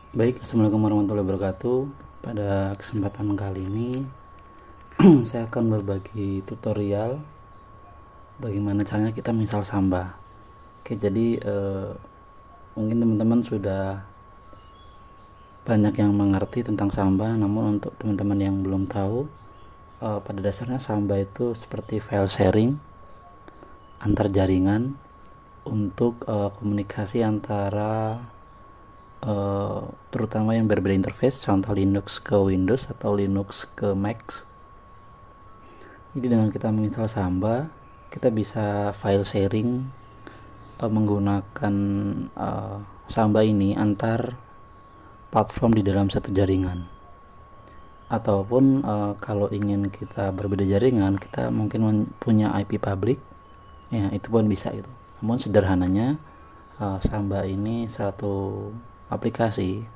Baik, assalamualaikum warahmatullahi wabarakatuh. Pada kesempatan kali ini saya akan berbagi tutorial bagaimana caranya kita install Samba. Oke, jadi mungkin teman-teman sudah banyak yang mengerti tentang Samba, namun untuk teman-teman yang belum tahu, pada dasarnya Samba itu seperti file sharing antar jaringan untuk komunikasi antara terutama yang berbeda interface, contoh Linux ke Windows atau Linux ke Mac. Jadi dengan kita menginstal Samba, kita bisa file sharing menggunakan Samba ini antar platform di dalam satu jaringan. Ataupun kalau ingin kita berbeda jaringan, kita mungkin punya IP public, ya itu pun bisa gitu. Namun sederhananya Samba ini satu aplikasi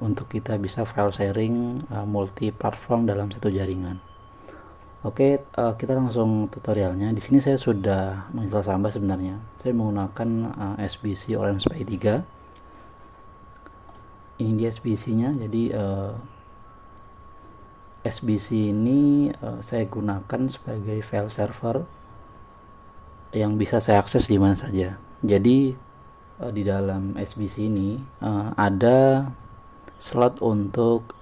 untuk kita bisa file sharing multi platform dalam satu jaringan. Oke, kita langsung tutorialnya. Di sini saya sudah menginstal Samba sebenarnya. Saya menggunakan SBC Orange Pi 3. Ini dia SBC-nya. Jadi SBC ini saya gunakan sebagai file server yang bisa saya akses di mana saja. Jadi di dalam SBC ini ada slot untuk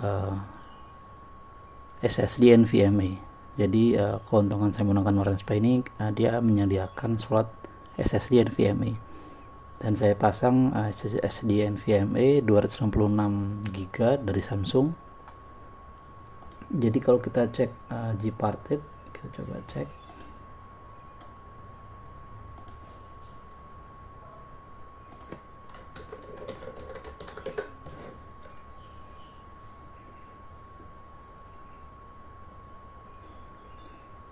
SSD NVMe. Jadi keuntungan saya menggunakan Orange Pi ini, dia menyediakan slot SSD NVMe, dan saya pasang SSD NVMe 266 GB dari Samsung. Jadi kalau kita cek Gparted, kita coba cek.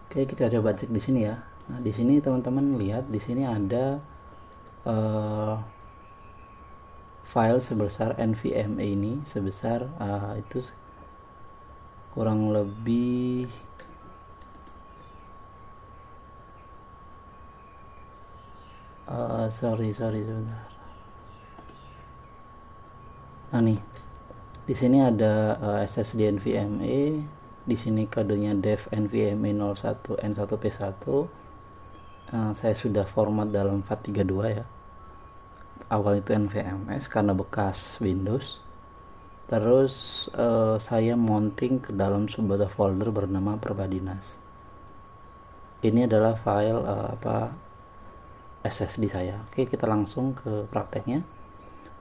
Oke, kita coba cek di sini ya. Nah, di sini teman-teman lihat, di sini ada file sebesar NVMe ini sebesar itu kurang lebih sorry sebentar. Nah nih, di sini ada SSD NVMe. Di sini kodenya dev NVMe 01N1P1. Saya sudah format dalam FAT32 ya. Awal itu NVMe karena bekas Windows. Terus saya mounting ke dalam sebuah folder bernama Perbadinas. Ini adalah file SSD saya. Oke, kita langsung ke prakteknya.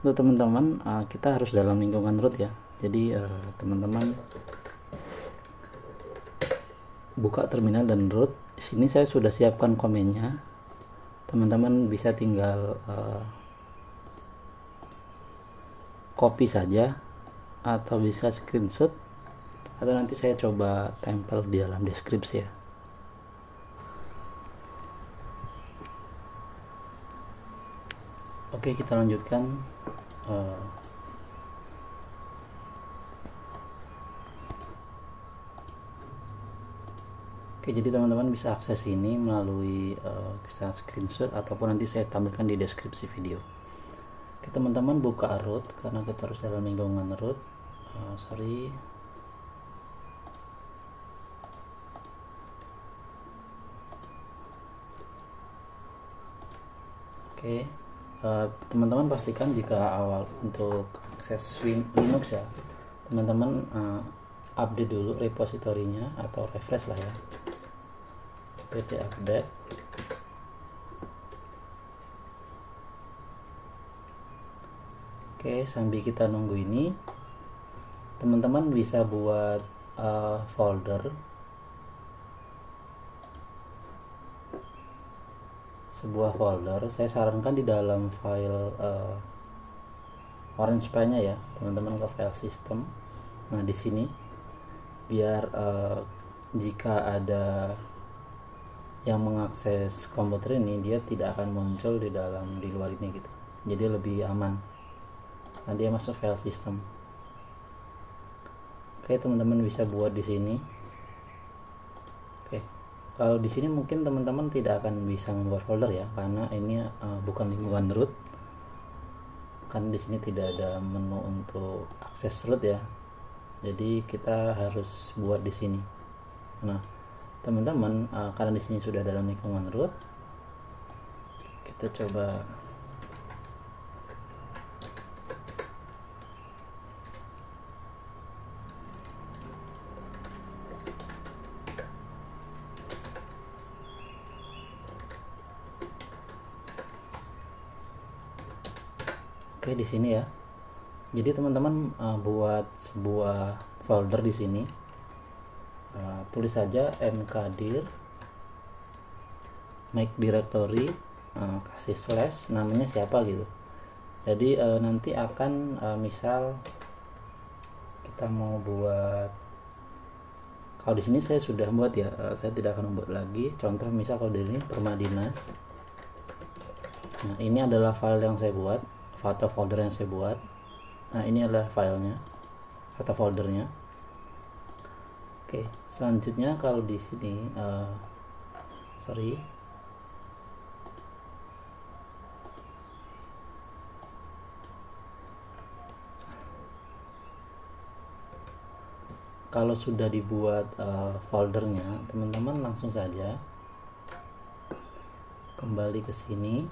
Untuk teman-teman, kita harus dalam lingkungan root ya. Jadi teman-teman buka terminal dan root. Di sini saya sudah siapkan komennya. Teman-teman bisa tinggal copy saja atau bisa screenshot, atau nanti saya coba tempel di dalam deskripsi ya. Oke, kita lanjutkan. Oke, jadi teman-teman bisa akses ini melalui bisa screenshot ataupun nanti saya tampilkan di deskripsi video. Oke, teman-teman buka root karena kita harus dalam lingkungan root. Oke, teman-teman pastikan jika awal untuk akses Linux ya, teman-teman update dulu repositorinya atau refresh lah ya, pt update. Oke, sambil kita nunggu ini, teman-teman bisa buat folder, sebuah folder. Saya sarankan di dalam file Orange Pi nya ya, teman-teman ke file system. Nah di sini biar jika ada yang mengakses komputer ini, dia tidak akan muncul di luar ini gitu. Jadi lebih aman. Nah dia masuk file system. Oke, teman-teman bisa buat di sini. Oke, kalau di sini mungkin teman-teman tidak akan bisa membuat folder ya, karena ini bukan lingkungan root. kan di sini tidak ada menu untuk akses root ya, jadi kita harus buat di sini. Nah teman-teman, karena di sini sudah dalam lingkungan root, kita coba oke di sini ya. Jadi teman-teman buat sebuah folder di sini, tulis saja mkdir make directory, kasih slash, namanya siapa gitu. Jadi nanti akan misal kita mau buat, kalau di sini saya sudah buat ya, saya tidak akan membuat lagi. Contoh misal kalau di ini Permadinas. Nah ini adalah file yang saya buat atau folder yang saya buat. Nah ini adalah filenya atau foldernya. Oke, selanjutnya kalau di sini kalau sudah dibuat foldernya, teman-teman langsung saja kembali ke sini.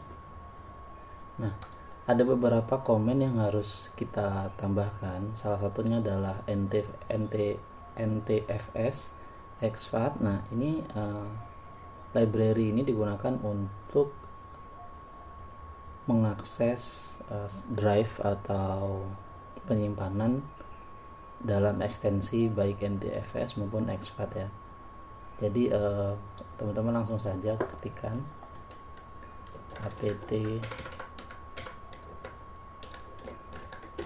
Nah ada beberapa komen yang harus kita tambahkan. Salah satunya adalah NTFS exFAT. Nah ini library ini digunakan untuk mengakses drive atau penyimpanan dalam ekstensi baik NTFS maupun exFAT ya. Jadi teman-teman langsung saja ketikkan apt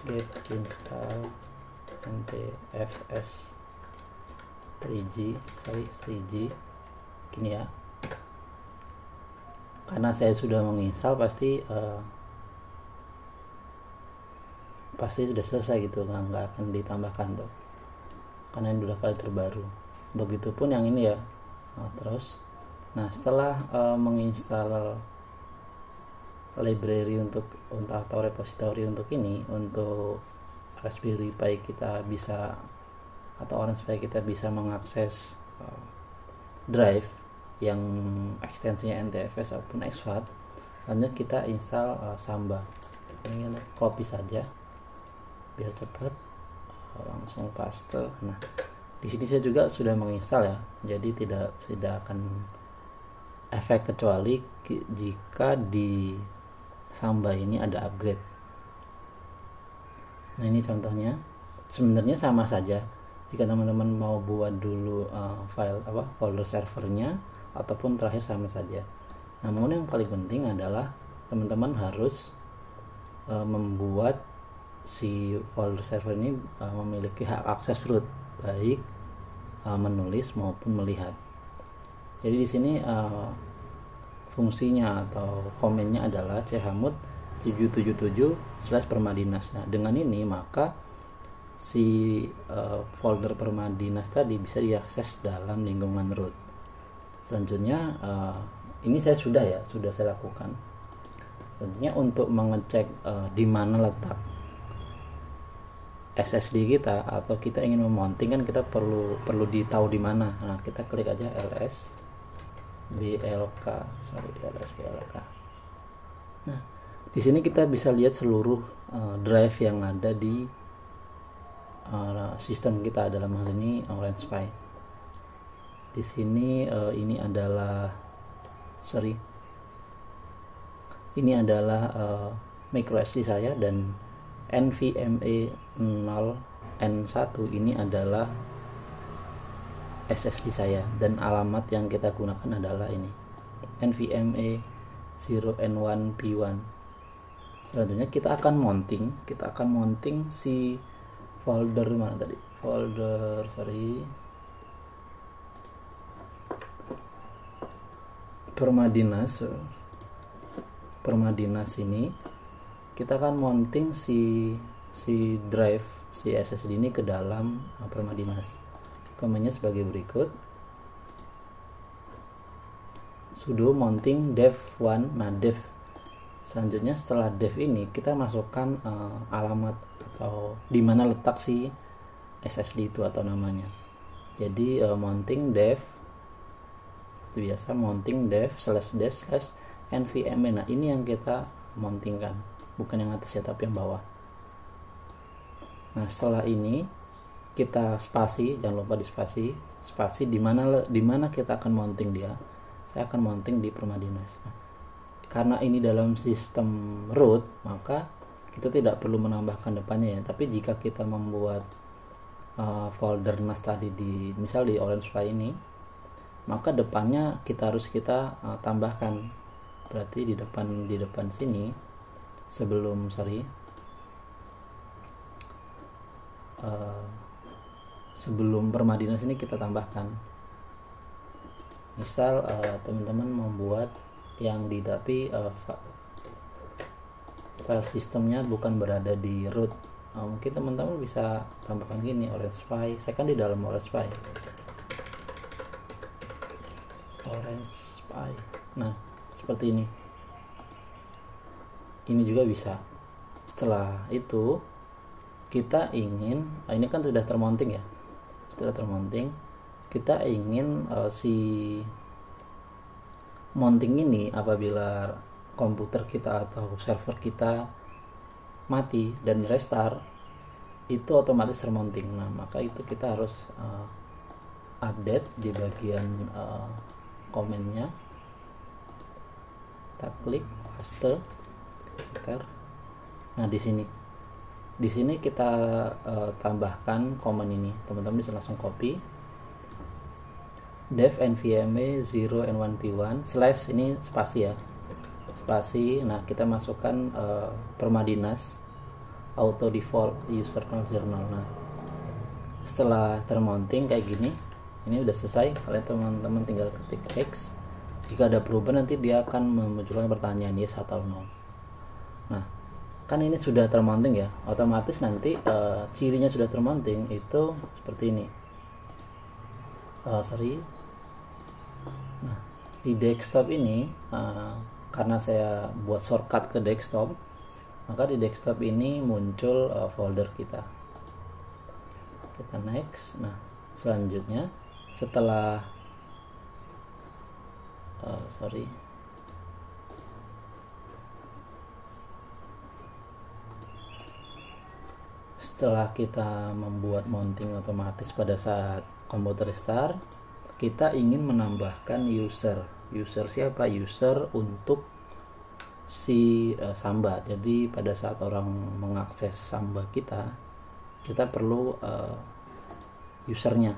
get install NTFS 3G gini ya. Karena saya sudah menginstal pasti sudah selesai gitu, nggak akan ditambahkan tuh karena ini udah file terbaru. Begitupun yang ini ya. Nah setelah menginstal library untuk atau repository untuk ini, untuk Raspberry Pi kita bisa, atau Orange Pi kita bisa mengakses drive yang ekstensinya NTFS ataupun exFAT. Selanjutnya kita install Samba. Ini copy saja biar cepat, langsung paste. Nah di sini saya juga sudah menginstal ya, jadi tidak akan efek kecuali jika di Samba ini ada upgrade. Nah ini contohnya, sebenarnya sama saja jika teman-teman mau buat dulu folder servernya ataupun terakhir sama saja. Namun yang paling penting adalah teman-teman harus membuat si folder server ini memiliki hak akses root, baik menulis maupun melihat. Jadi di sini fungsinya atau komennya adalah chmod 777/Permadinas. Nah dengan ini maka si folder Permadinas tadi bisa diakses dalam lingkungan root. Selanjutnya ini saya sudah saya lakukan. Selanjutnya untuk mengecek di mana letak SSD kita, atau kita ingin memounting kan kita perlu ditahu di mana. Nah kita klik aja ls blk. Nah di sini kita bisa lihat seluruh drive yang ada di sistem kita, dalam hal ini Orange Pi. Di sini ini adalah micro SD saya, dan NVMe 0N1 ini adalah SSD saya, dan alamat yang kita gunakan adalah ini NVMe 0N1P1. Selanjutnya kita akan mounting si folder mana tadi, Permadinas ini. Kita akan mounting si drive, si SSD ini ke dalam Permadinas. Komennya sebagai berikut: sudo mounting dev1. Nah dev Selanjutnya setelah dev ini kita masukkan alamat atau di mana letak si SSD itu atau namanya. Jadi mounting dev itu biasa mounting dev /dev /nvme. Nah ini yang kita mountingkan, bukan yang atas ya tapi yang bawah. Nah setelah ini kita spasi, jangan lupa di spasi di mana kita akan mounting dia. Saya akan mounting di Permadinas. Nah, karena ini dalam sistem root, maka kita tidak perlu menambahkan depannya ya. Tapi jika kita membuat folder NAS tadi misal di OrangePi ini, maka depannya harus kita tambahkan. Berarti di depan sini sebelum Permadinas ini kita tambahkan. Misal teman-teman membuat yang tapi file sistemnya bukan berada di root, mungkin teman-teman bisa tambahkan gini, OrangePi. Saya kan di dalam OrangePi. Nah seperti ini juga bisa. Setelah itu kita ingin ini kan sudah termounting ya. Setelah termounting kita ingin si mounting ini apabila komputer kita atau server kita mati dan restart itu otomatis termounting. Nah maka itu kita harus update di bagian komennya. Kita klik paste enter. Nah di sini kita tambahkan komen ini. Teman-teman bisa langsung copy dev nvme 0n1p1 / ini spasi ya, spasi. Nah kita masukkan Permadinas auto default user 0. Nah setelah termounting kayak gini, ini udah selesai. Kalian teman-teman tinggal ketik X. Jika ada perubahan nanti dia akan memunculkan pertanyaan yes atau no. Nah kan ini sudah termounting ya, otomatis nanti cirinya sudah termounting itu seperti ini. Nah di desktop ini karena saya buat shortcut ke desktop, maka di desktop ini muncul folder kita next. Nah selanjutnya setelah setelah kita membuat mounting otomatis pada saat komputer restart, kita ingin menambahkan user siapa? User untuk si Samba. Jadi pada saat orang mengakses Samba kita perlu usernya,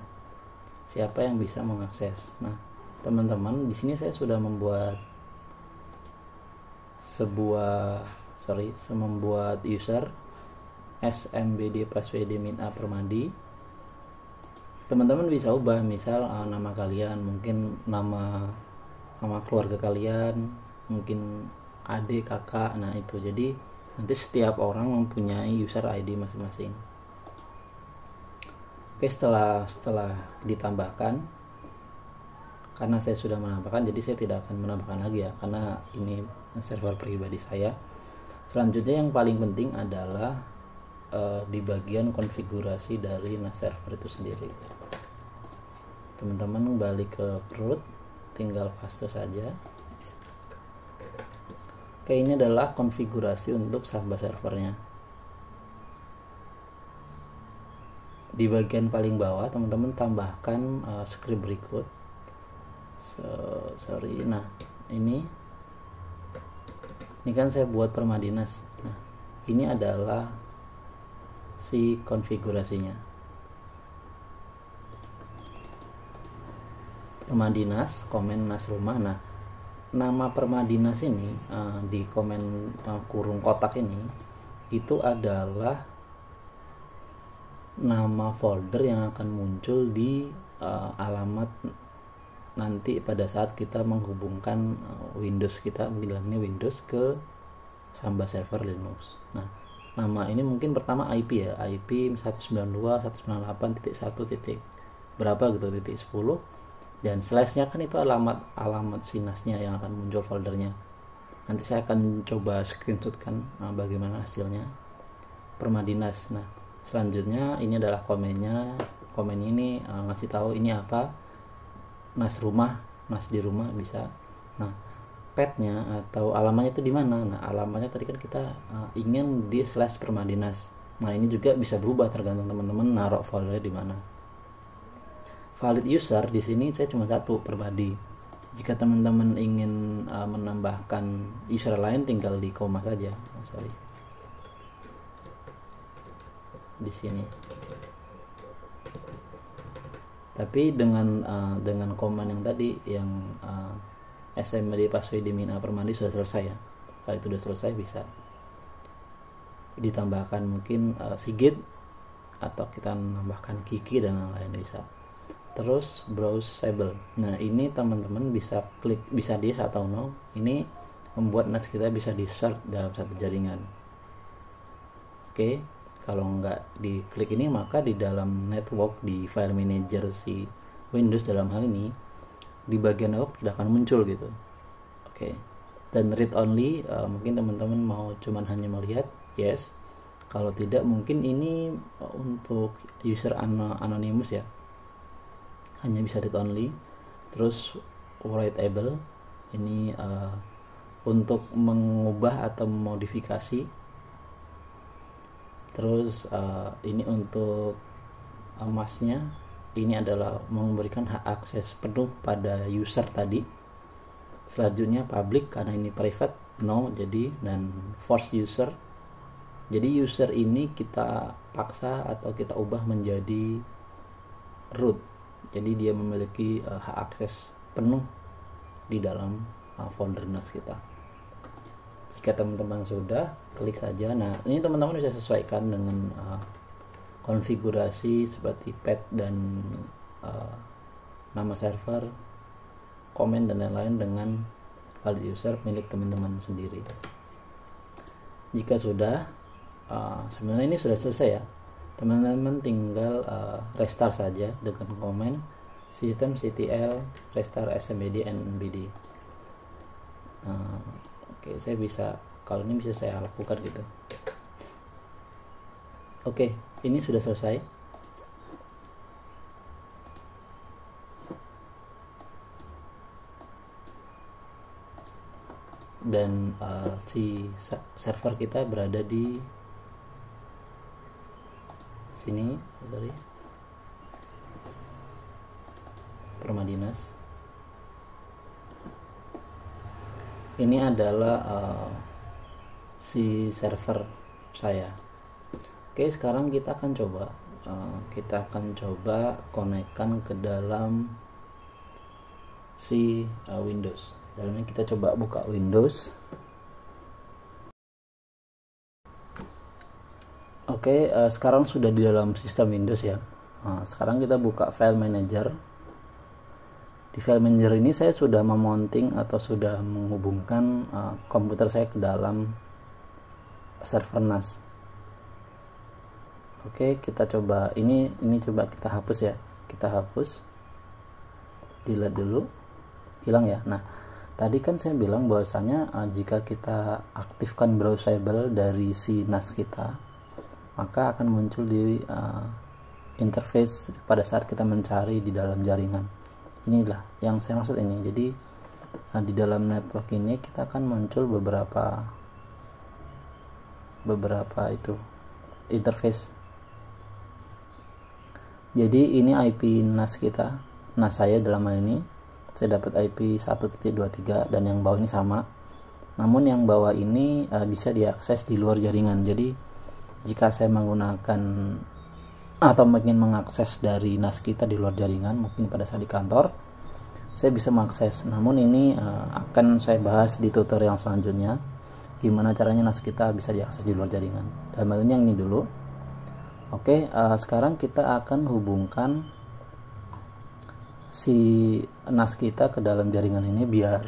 siapa yang bisa mengakses. Nah teman-teman di sini saya sudah membuat membuat user smbd passwd min a permadi. Teman-teman bisa ubah, misal nama kalian, mungkin nama keluarga kalian, mungkin adik, kakak. Nah itu jadi nanti setiap orang mempunyai user ID masing-masing. Oke, setelah ditambahkan, karena saya sudah menambahkan, jadi saya tidak akan menambahkan lagi ya, karena ini server pribadi saya. Selanjutnya yang paling penting adalah di bagian konfigurasi dari NAS server itu sendiri. Teman-teman balik ke root, tinggal paste saja. Oke, ini adalah konfigurasi untuk Samba servernya. Di bagian paling bawah teman-teman tambahkan script berikut. Nah ini kan saya buat Permadinas. Nah ini adalah si konfigurasinya. Permadinas, komen NAS rumah. Nah nama Permadinas ini di komen kurung kotak ini itu adalah nama folder yang akan muncul di alamat nanti pada saat kita menghubungkan Windows kita, bilangnya Windows ke Samba server Linux. Nah nama ini mungkin pertama IP ya, IP 192.168.1. berapa gitu, titik 10, dan slashnya kan itu alamat sinasnya yang akan muncul foldernya. Nanti saya akan coba screenshotkan bagaimana hasilnya Permadinas. Nah, selanjutnya ini adalah komennya. Komen ini ngasih tahu ini apa, NAS rumah, NAS di rumah bisa. Nah, petnya atau alamatnya itu di mana? Nah, alamatnya tadi kan kita ingin di /Permadinas. Nah, ini juga bisa berubah tergantung teman-teman naruh foldernya di mana. Valid user di sini saya cuma satu, Permadi. Jika teman-teman ingin menambahkan user lain, tinggal di koma saja. Di sini. Tapi dengan command yang tadi, yang smd password mina Permadi sudah selesai ya. Kalau itu sudah selesai, bisa ditambahkan mungkin Sigit, atau kita menambahkan Kiki dan lain-lain bisa. Terus browsable. Nah, ini teman-teman bisa klik, bisa di yes atau no. Ini membuat NAS kita bisa di search dalam satu jaringan. Oke, kalau nggak diklik ini, maka di dalam network, di file manager si Windows dalam hal ini, di bagian network tidak akan muncul gitu. Oke. Dan read only, mungkin teman-teman mau cuman hanya melihat, yes. Kalau tidak, mungkin ini untuk user anonymous ya, hanya bisa read only. Terus writeable, ini untuk mengubah atau memodifikasi. Terus ini untuk masnya, ini adalah memberikan hak akses penuh pada user tadi. Selanjutnya public, karena ini private, no. Jadi, dan force user, jadi user ini kita paksa atau kita ubah menjadi root. Jadi dia memiliki hak akses penuh di dalam folder NAS kita. Jika teman-teman sudah, klik saja. Nah, ini teman-teman bisa sesuaikan dengan konfigurasi seperti path dan nama server, komen dan lain-lain dengan valid user milik teman-teman sendiri. Jika sudah, sebenarnya ini sudah selesai ya. Teman-teman tinggal restart saja dengan komen systemctl restart smbd and nbd. Oke, saya bisa, kalau ini bisa saya lakukan gitu. Oke, ini sudah selesai. Dan si server kita berada di sini, Permadinas. Ini adalah si server saya. Oke, sekarang kita akan coba konekkan ke dalam si Windows. Dalamnya kita coba buka Windows. Oke, sekarang sudah di dalam sistem Windows ya. Sekarang kita buka file manager. Di file manager ini saya sudah memounting atau sudah menghubungkan komputer saya ke dalam server NAS. Oke, kita coba ini coba kita hapus ya. Kita hapus. Delete dulu. Hilang ya. Nah, tadi kan saya bilang bahwasanya jika kita aktifkan browsable dari si NAS kita, maka akan muncul di interface pada saat kita mencari di dalam jaringan. Inilah yang saya maksud ini. Jadi di dalam network ini kita akan muncul beberapa itu interface. Jadi ini IP NAS kita, NAS saya dalam hal ini saya dapat IP 1.23 dan yang bawah ini sama. Namun yang bawah ini bisa diakses di luar jaringan. Jadi jika saya menggunakan atau ingin mengakses dari NAS kita di luar jaringan, mungkin pada saat di kantor, saya bisa mengakses. Namun ini akan saya bahas di tutorial selanjutnya, gimana caranya NAS kita bisa diakses di luar jaringan. Dan hal ini yang ini dulu. Oke, sekarang kita akan hubungkan si NAS kita ke dalam jaringan ini biar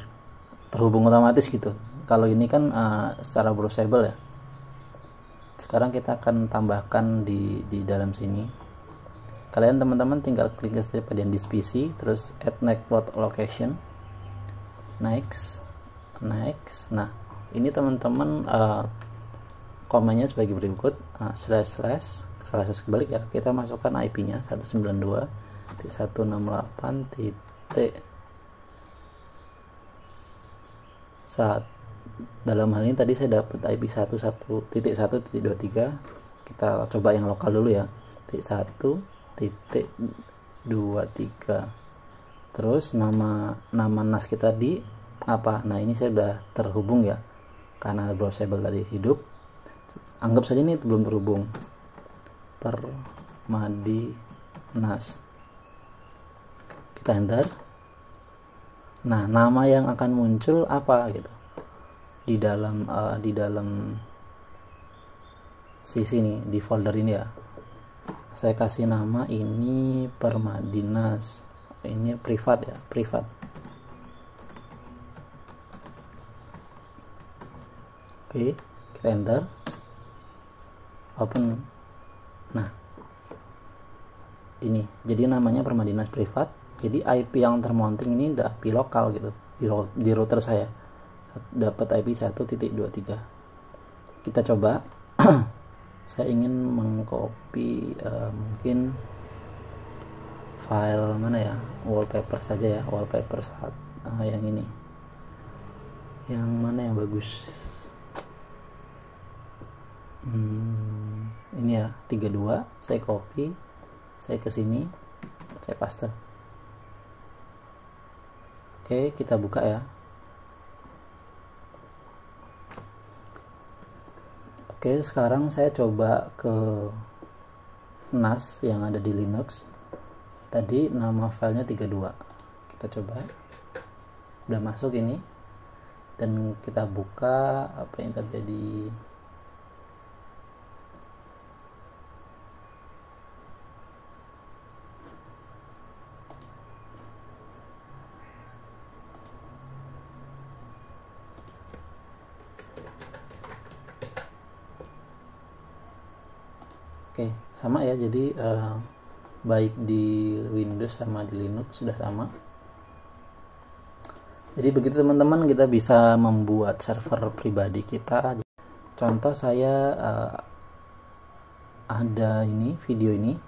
terhubung otomatis gitu. Kalau ini kan secara browsable ya. Sekarang kita akan tambahkan di dalam sini. Kalian teman-teman tinggal klik saja pada this PC, terus add network location, next. Nah, Ini teman-teman komennya sebagai berikut, slash kebalik ya, kita masukkan IP-nya 192.168.1. Dalam hal ini tadi saya dapat IP 11.1.1.23. Kita coba yang lokal dulu ya, 1.23. terus nama NAS kita di apa. Nah ini saya sudah terhubung ya, karena browsable tadi hidup. Anggap saja ini belum terhubung, Permadi NAS. Kita enter. Nah nama yang akan muncul apa gitu di dalam sisi ini, di folder ini ya. Saya kasih nama ini Permadi NAS. Ini privat ya, privat. Oke, kita enter, open. Nah ini jadi namanya Permadi NAS privat. Jadi IP yang termounting ini udah IP lokal gitu di router saya, dapat IP 1.23. Kita coba. Saya ingin mengcopy mungkin file mana ya, wallpaper saja ya, wallpaper saat yang ini, yang mana yang bagus. Ini ya 32. Saya copy, saya ke sini, saya paste. Oke, kita buka ya. Oke, sekarang saya coba ke NAS yang ada di Linux. Tadi nama filenya 32. Kita coba. Udah masuk ini. Dan kita buka apa yang terjadi. Oke, sama ya. Jadi baik di Windows sama di Linux sudah sama. Jadi begitu teman-teman, kita bisa membuat server pribadi kita. Contoh saya ada ini video ini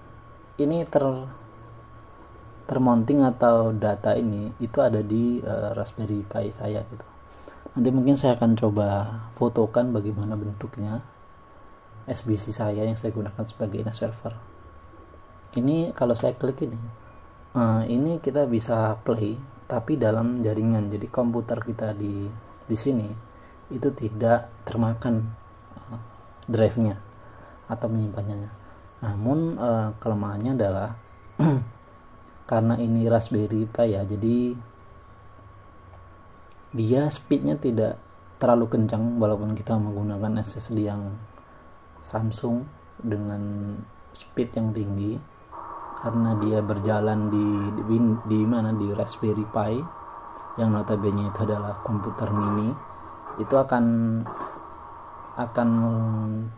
termounting atau data ini itu ada di Raspberry Pi saya gitu. Nanti mungkin saya akan coba fotokan bagaimana bentuknya SBC saya yang saya gunakan sebagai NAS server. Ini kalau saya klik ini kita bisa play tapi dalam jaringan. Jadi komputer kita di sini itu tidak termakan drive-nya atau menyimpannya. Namun kelemahannya adalah karena ini Raspberry Pi ya, jadi dia speednya tidak terlalu kencang walaupun kita menggunakan SSD yang Samsung dengan speed yang tinggi. Karena dia berjalan di mana, di Raspberry Pi yang notabene itu adalah komputer mini, itu akan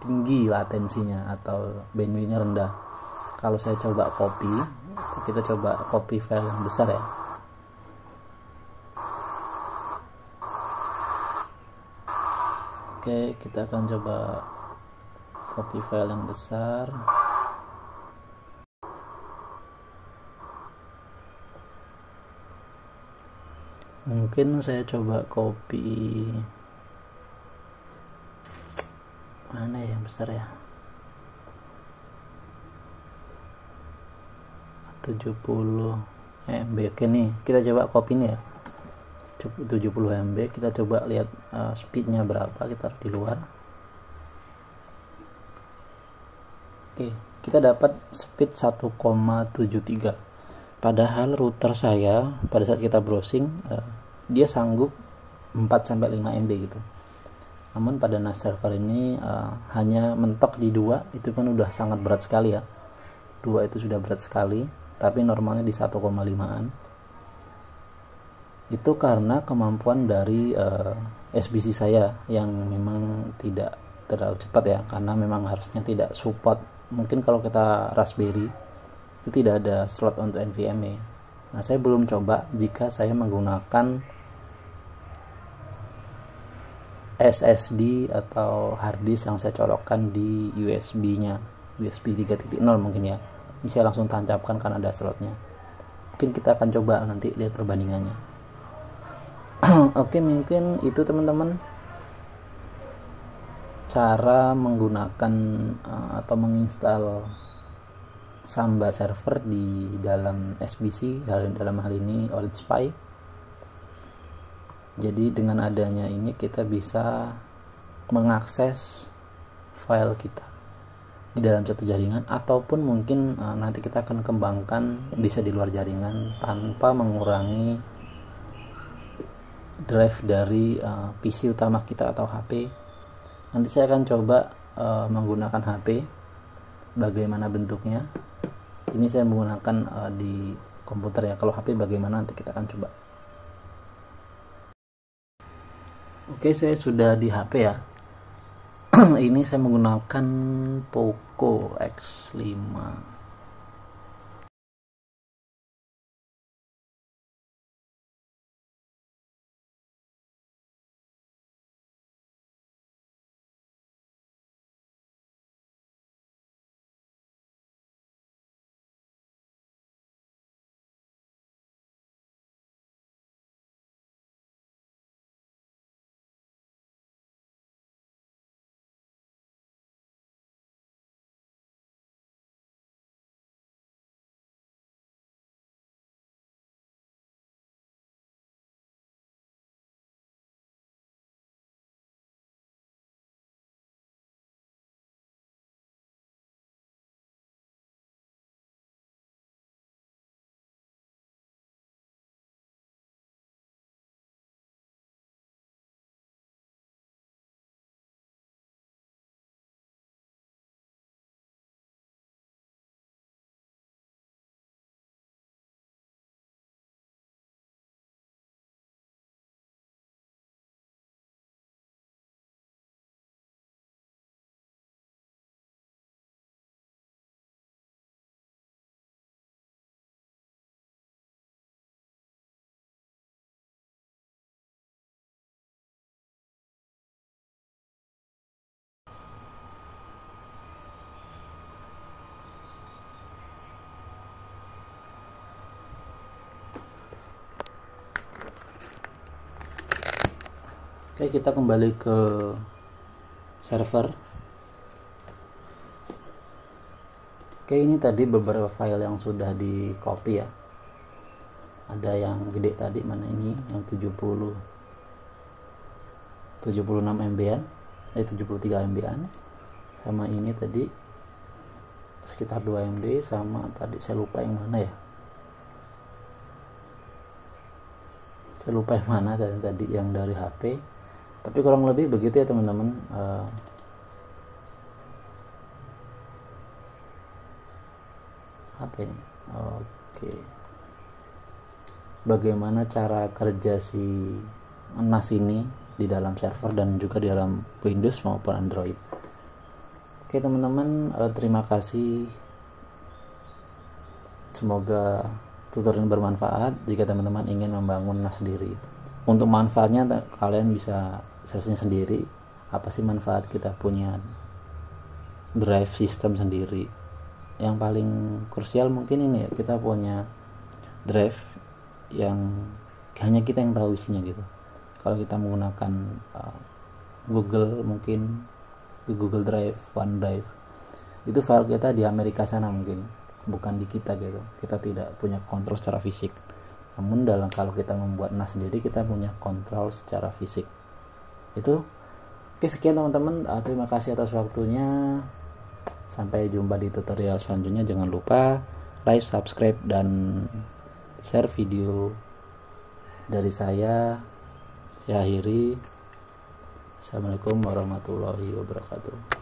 tinggi latensinya atau bandwidthnya rendah. Kalau saya coba copy, kita coba copy file yang besar ya. Oke, kita akan coba copy file yang besar. Mungkin saya coba copy mana yang besar ya, 70 MB. Oke nih, kita coba copy nih ya, 70 MB. Kita coba lihat speednya berapa, kita taruh di luar. Oke, kita dapat speed 1,73. Padahal router saya pada saat kita browsing dia sanggup 4-5 MB gitu. Namun pada NAS server ini hanya mentok di 2, itu pun udah sangat berat sekali ya. 2 itu sudah berat sekali, tapi normalnya di 1,5an. Itu karena kemampuan dari SBC saya yang memang tidak terlalu cepat ya, karena memang harusnya tidak support. Mungkin kalau kita Raspberry itu tidak ada slot untuk NVMe. Nah, saya belum coba jika saya menggunakan SSD atau hard disk yang saya colokkan di USB-nya, USB 3.0 mungkin ya. Ini saya langsung tancapkan karena ada slotnya. Mungkin kita akan coba nanti lihat perbandingannya. Oke, mungkin itu teman-teman cara menggunakan atau menginstal Samba server di dalam SBC, dalam hal ini OLEDSpy. Jadi dengan adanya ini kita bisa mengakses file kita di dalam satu jaringan, ataupun mungkin nanti kita akan kembangkan bisa di luar jaringan tanpa mengurangi drive dari PC utama kita atau HP. Nanti saya akan coba menggunakan HP, bagaimana bentuknya. Ini saya menggunakan di komputer ya. Kalau HP bagaimana nanti kita akan coba. Oke, saya sudah di HP ya. Ini saya menggunakan Poco X5. Oke, kita kembali ke server. Oke, ini tadi beberapa file yang sudah di copy ya. Ada yang gede tadi, mana ini yang 76 MB-an, 73 MB-an. Sama ini tadi sekitar 2 MB, sama tadi saya lupa yang mana ya. Saya lupa yang mana tadi yang dari HP. Tapi kurang lebih begitu ya teman-teman. Apa ini? Oke. Bagaimana cara kerja si NAS ini di dalam server dan juga di dalam Windows maupun Android. Oke teman-teman, terima kasih. Semoga tutorial ini bermanfaat. Jika teman-teman ingin membangun NAS sendiri, untuk manfaatnya kalian bisa searching sendiri. Apa sih manfaat kita punya drive system sendiri? Yang paling krusial mungkin ini ya, kita punya drive yang hanya kita yang tahu isinya gitu. Kalau kita menggunakan Google, mungkin di Google Drive, OneDrive, itu file kita di Amerika sana mungkin, bukan di kita gitu. Kita tidak punya kontrol secara fisik. Namun kalau kita membuat NAS sendiri, kita punya kontrol secara fisik. Itu. Oke, sekian teman-teman. Terima kasih atas waktunya. Sampai jumpa di tutorial selanjutnya. Jangan lupa like, subscribe, dan share video dari saya. Saya akhiri. Assalamualaikum warahmatullahi wabarakatuh.